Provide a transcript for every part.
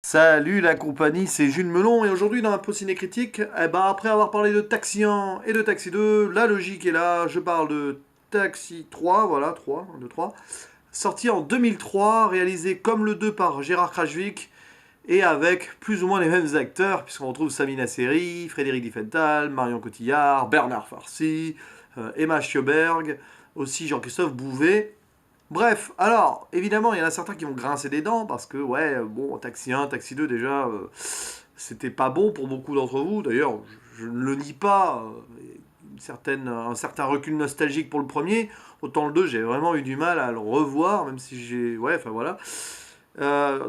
Salut la compagnie, c'est Jules Melon et aujourd'hui dans un pot ciné critique, après avoir parlé de Taxi 1 et de Taxi 2, la logique est là, je parle de Taxi 3, voilà, 3, 1, 2, 3, sorti en 2003, réalisé comme le 2 par Gérard Krajvik et avec plus ou moins les mêmes acteurs, puisqu'on retrouve Samina Seri, Frédéric Diffenthal, Marion Cotillard, Bernard Farcy, Emma Sjöberg, aussi Jean-Christophe Bouvet. Bref, alors, évidemment, il y en a certains qui vont grincer des dents parce que, ouais, bon, Taxi 1, Taxi 2, déjà, c'était pas bon pour beaucoup d'entre vous. D'ailleurs, je ne le nie pas. Un certain recul nostalgique pour le premier. Autant le 2, j'ai vraiment eu du mal à le revoir, même si j'ai. Ouais, enfin voilà.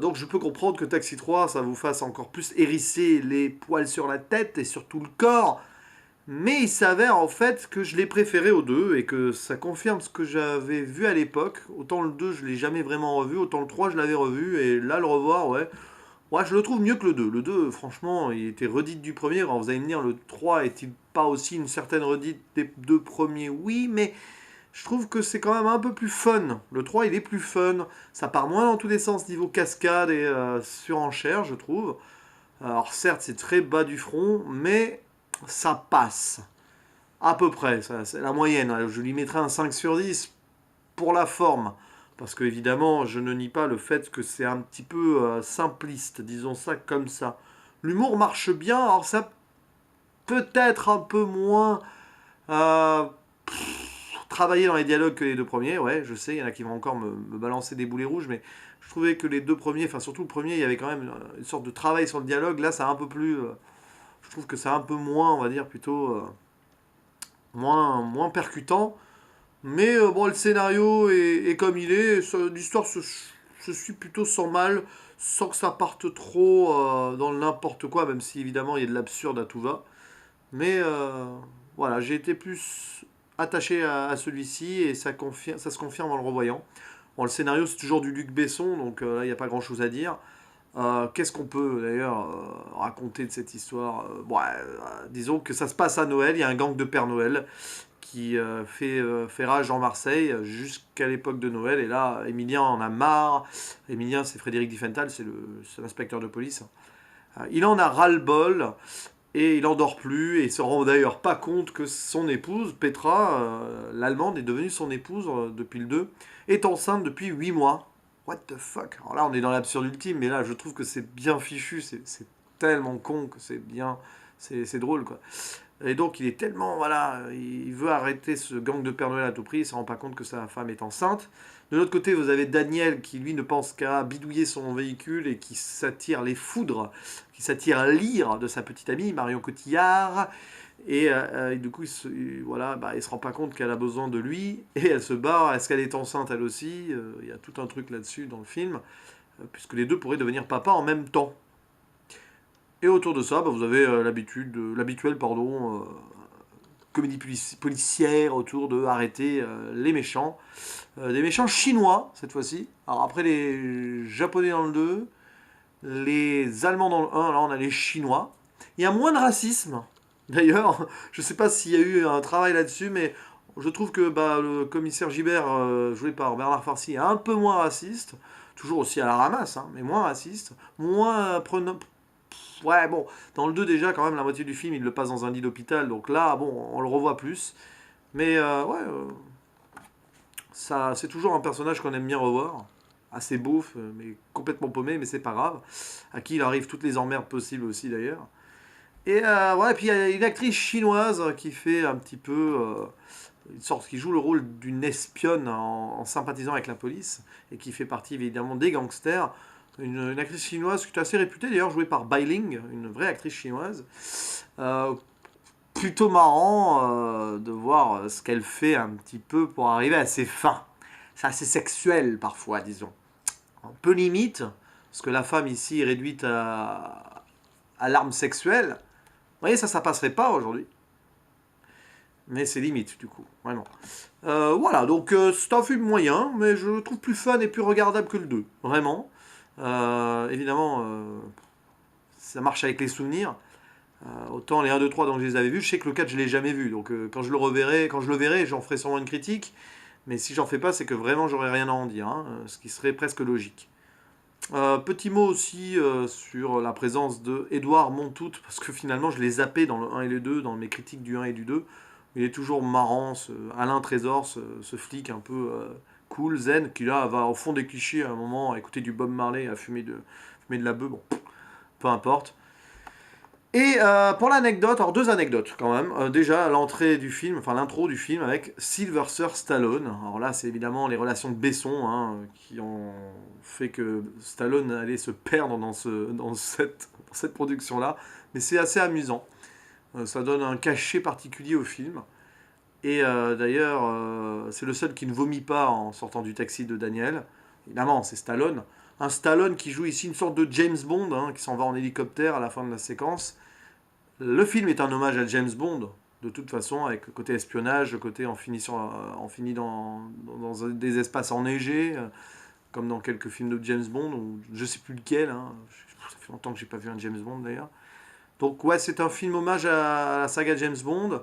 Donc je peux comprendre que Taxi 3, ça vous fasse encore plus hérisser les poils sur la tête et sur tout le corps. Mais il s'avère en fait que je l'ai préféré au 2 et que ça confirme ce que j'avais vu à l'époque. Autant le 2 je l'ai jamais vraiment revu, autant le 3 je l'avais revu et là le revoir, ouais. Ouais, je le trouve mieux que le 2. Le 2, franchement, il était redite du premier. Alors vous allez me dire, le 3 est-il pas aussi une certaine redite des deux premiers? Oui, mais je trouve que c'est quand même un peu plus fun. Le 3 il est plus fun. Ça part moins dans tous les sens niveau cascade et surenchère, je trouve. Alors certes, c'est très bas du front, mais ça passe. À peu près, ça, c'est la moyenne. Je lui mettrai un 5 sur 10 pour la forme. Parce que évidemment, je ne nie pas le fait que c'est un petit peu simpliste, disons ça comme ça. L'humour marche bien, alors ça peut-être un peu moins euh, travaillé dans les dialogues que les deux premiers. Ouais, je sais, il y en a qui vont encore me balancer des boulets rouges, mais je trouvais que les deux premiers, enfin surtout le premier, il y avait quand même une sorte de travail sur le dialogue. Là, c'est un peu plus. Je trouve que c'est un peu moins, on va dire, plutôt moins percutant. Mais bon, le scénario est comme il est. L'histoire se suit plutôt sans mal, sans que ça parte trop dans le n'importe quoi, même si évidemment il y a de l'absurde à tout va. Mais voilà, j'ai été plus attaché à celui-ci et ça se confirme en le revoyant. Bon, le scénario c'est toujours du Luc Besson, donc là il n'y a pas grand-chose à dire. Qu'est-ce qu'on peut d'ailleurs raconter de cette histoire? Disons que ça se passe à Noël, il y a un gang de Père Noël qui fait rage en Marseille jusqu'à l'époque de Noël. Et là, Emilien en a marre. Emilien, c'est Frédéric Diffenthal, c'est l'inspecteur de police. Il en a ras-le-bol et il en dort plus. Et il se rend d'ailleurs pas compte que son épouse, Petra, l'allemande, est devenue son épouse depuis le 2, est enceinte depuis 8 mois. What the fuck? Alors là, on est dans l'absurde ultime, mais là, je trouve que c'est bien fichu. C'est tellement con que c'est bien. C'est drôle, quoi. Et donc il est tellement, voilà, il veut arrêter ce gang de Père Noël à tout prix, il ne se rend pas compte que sa femme est enceinte. De l'autre côté, vous avez Daniel qui lui ne pense qu'à bidouiller son véhicule et qui s'attire les foudres, qui s'attire l'ire de sa petite amie, Marion Cotillard. Et du coup, voilà, il se rend pas compte qu'elle a besoin de lui et elle se barre. Est-ce qu'elle est enceinte elle aussi? Il y a tout un truc là-dessus dans le film, puisque les deux pourraient devenir papa en même temps. Et autour de ça, vous avez l'habituelle comédie policière autour de arrêter les méchants. Des méchants chinois, cette fois-ci. Alors après les japonais dans le 2, les allemands dans le 1, là on a les chinois. Il y a moins de racisme. D'ailleurs, je ne sais pas s'il y a eu un travail là-dessus, mais je trouve que le commissaire Gibert, joué par Bernard Farcy, est un peu moins raciste. Toujours aussi à la ramasse, hein, mais moins raciste. Moins prenant. Ouais, bon, dans le 2 déjà, quand même, la moitié du film, il le passe dans un lit d'hôpital, donc là, bon, on le revoit plus. Mais ouais, ça, c'est toujours un personnage qu'on aime bien revoir. Assez beauf, mais complètement paumé, mais c'est pas grave. À qui il arrive toutes les emmerdes possibles aussi, d'ailleurs. Et voilà, puis il y a une actrice chinoise qui fait un petit peu une sorte, qui joue le rôle d'une espionne en sympathisant avec la police et qui fait partie évidemment des gangsters. Une actrice chinoise qui est assez réputée d'ailleurs, jouée par Bai Ling, une vraie actrice chinoise. Euh, Plutôt marrant de voir ce qu'elle fait un petit peu pour arriver à ses fins. C'est assez sexuel parfois, disons. Un peu limite, parce que la femme ici est réduite à l'arme sexuelle. Vous voyez, ça passerait pas aujourd'hui. Mais c'est limite, du coup, vraiment. Voilà, donc c'est un film moyen, mais je le trouve plus fun et plus regardable que le 2, vraiment. Évidemment, ça marche avec les souvenirs. Autant les 1, 2, 3, donc je les avais vus, je sais que le 4 je l'ai jamais vu. Donc quand je le reverrai, quand je le verrai, j'en ferai sûrement une critique. Mais si j'en fais pas, c'est que vraiment j'aurais rien à en dire, hein, ce qui serait presque logique. Petit mot aussi sur la présence de Édouard Montout, parce que finalement je l'ai zappé dans le 1 et le 2, dans mes critiques du 1 et du 2. Il est toujours marrant, Alain Trésor, ce flic un peu cool, zen, qui là va au fond des clichés à un moment, à écouter du Bob Marley, à fumer de la beuh, bon, peu importe. Et pour l'anecdote, alors deux anecdotes quand même. Déjà, l'entrée du film, enfin l'intro du film avec Sylvester Stallone. Alors là, c'est évidemment les relations de Besson hein, qui ont fait que Stallone allait se perdre dans cette production-là. Mais c'est assez amusant. Ça donne un cachet particulier au film. Et d'ailleurs, c'est le seul qui ne vomit pas en sortant du taxi de Daniel. Évidemment, c'est Stallone. Un Stallone qui joue ici une sorte de James Bond, hein, qui s'en va en hélicoptère à la fin de la séquence. Le film est un hommage à James Bond, de toute façon, avec le côté espionnage, le côté on finit dans des espaces enneigés, comme dans quelques films de James Bond, ou je sais plus lequel, hein. Ça fait longtemps que j'ai pas vu un James Bond d'ailleurs. Donc ouais, c'est un film hommage à la saga James Bond,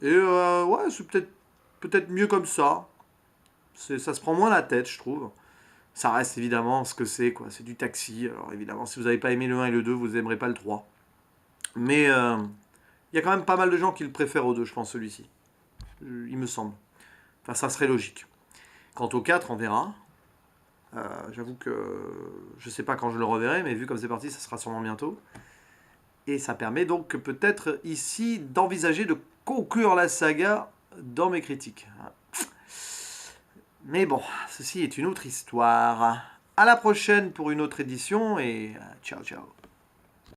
et ouais, c'est peut-être mieux comme ça. Ça se prend moins la tête, je trouve. Ça reste évidemment ce que c'est, quoi. C'est du taxi. Alors évidemment, si vous n'avez pas aimé le 1 et le 2, vous n'aimerez pas le 3. Mais il y a quand même pas mal de gens qui le préfèrent aux deux, je pense, celui-ci. Il me semble. Enfin, ça serait logique. Quant au 4, on verra. J'avoue que je sais pas quand je le reverrai, mais vu comme c'est parti, ça sera sûrement bientôt. Et ça permet donc peut-être ici d'envisager de conclure la saga dans mes critiques. Mais bon, ceci est une autre histoire. À la prochaine pour une autre édition et ciao ciao.